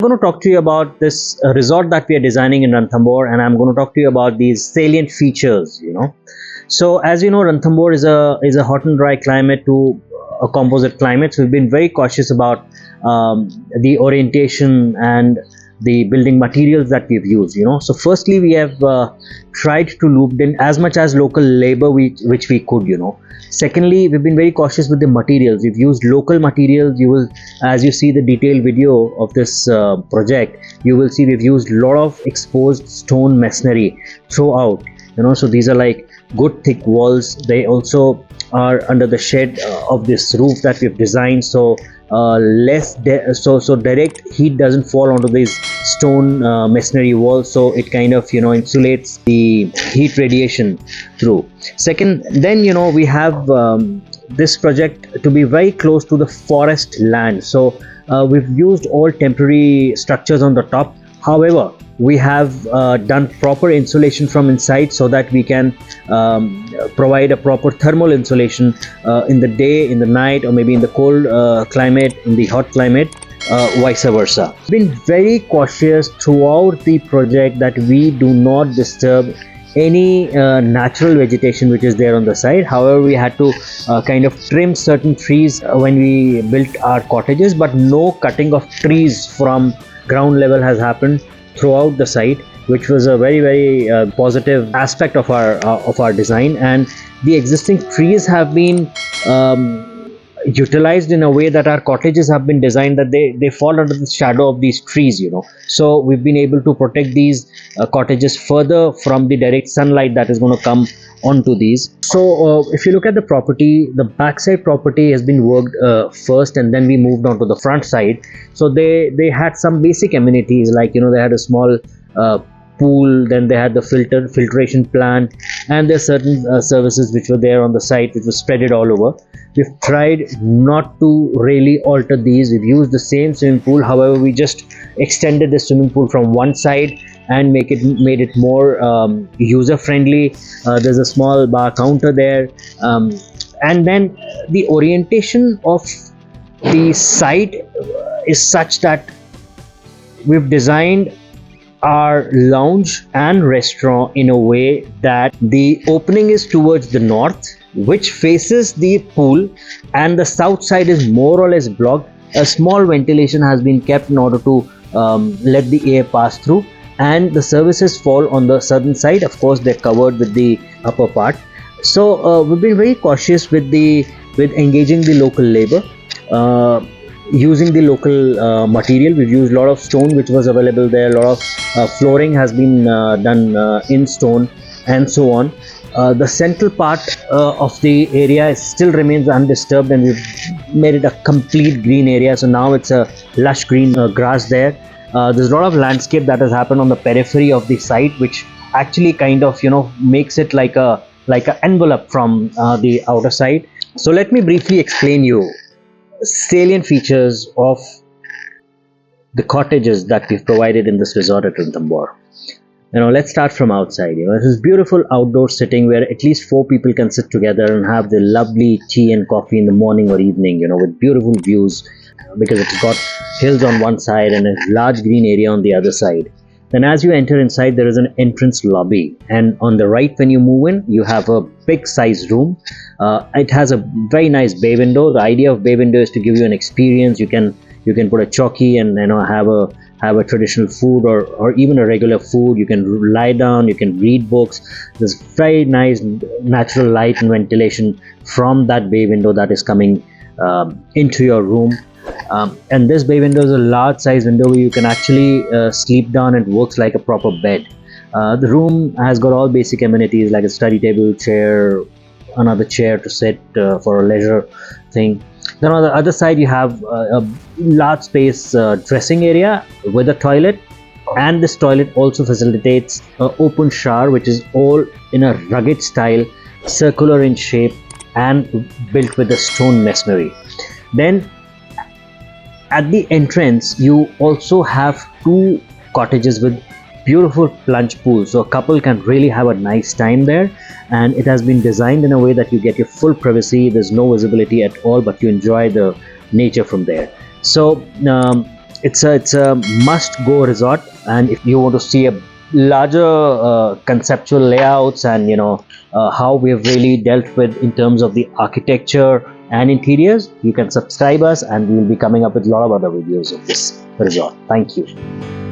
I'm going to talk to you about this resort that we are designing in Ranthambore, and I'm going to talk to you about these salient features. So as you know, Ranthambore is a hot and dry climate to a composite climate. So we've been very cautious about the orientation and the building materials that we've used. So firstly, we have tried to loop in as much as local labor which we could. Secondly, we've been very cautious with the materials. We've used local materials. You will, as you see the detailed video of this project, you will see we've used a lot of exposed stone masonry throughout. So these are like good thick walls. They also are under the shed of this roof that we've designed, so so direct heat doesn't fall onto these stone masonry walls, so it kind of insulates the heat radiation through. Second, then we have this project to be very close to the forest land, so we've used all temporary structures on the top. However, we have done proper insulation from inside so that we can provide a proper thermal insulation in the day, in the night, or maybe in the cold climate, in the hot climate, vice versa. We've been very cautious throughout the project that we do not disturb any natural vegetation which is there on the side. However, we had to kind of trim certain trees when we built our cottages, but no cutting of trees from ground level has happened throughout the site, which was a very positive aspect of our design. And the existing trees have been utilized in a way that our cottages have been designed that they fall under the shadow of these trees. So we've been able to protect these cottages further from the direct sunlight that is going to come onto these. So if you look at the property, the backside property has been worked first, and then we moved on to the front side. So they had some basic amenities, like they had a small pool, then they had the filtration plant, and there's certain services which were there on the site, which was spread all over. We've tried not to really alter these. We've used the same swimming pool. However, we just extended the swimming pool from one side and made it more user friendly. There's a small bar counter there, and then the orientation of the site is such that we've designed our lounge and restaurant in a way that the opening is towards the north, which faces the pool, and the south side is more or less blocked. A small ventilation has been kept in order to let the air pass through, and the services fall on the southern side. Of course, they're covered with the upper part. So we've been very cautious with engaging the local labor, using the local material. We've used a lot of stone which was available there. A lot of flooring has been done in stone, and so on. The central part of the area still remains undisturbed, and we've made it a complete green area. So now it's a lush green grass there. There's a lot of landscape that has happened on the periphery of the site, which actually kind of makes it like a envelope from the outer side. So let me briefly explain you salient features of the cottages that we've provided in this resort at Ranthambore. Let's start from outside. This is beautiful outdoor sitting where at least 4 people can sit together and have the lovely tea and coffee in the morning or evening, with beautiful views, because it's got hills on one side and a large green area on the other side. Then as you enter inside, there is an entrance lobby, and on the right when you move in, you have a big size room. It has a very nice bay window. The idea of bay window is to give you an experience. You can put a chowki and have a traditional food or even a regular food. You can lie down, you can read books. There's very nice natural light and ventilation from that bay window that is coming into your room. And this bay window is a large size window where you can actually sleep down. It works like a proper bed. The room has got all basic amenities like a study table, chair, another chair to sit for a leisure thing. Then on the other side you have a large space dressing area with a toilet, and this toilet also facilitates an open shower, which is all in a rugged style, circular in shape, and built with a stone masonry. Then at the entrance you also have 2 cottages with beautiful plunge pools, so a couple can really have a nice time there. And it has been designed in a way that you get your full privacy. There's no visibility at all, but you enjoy the nature from there. So it's a must go resort. And if you want to see a larger conceptual layouts and how we've really dealt with in terms of the architecture and interiors, you can subscribe us and we will be coming up with a lot of other videos of this resort. Thank you.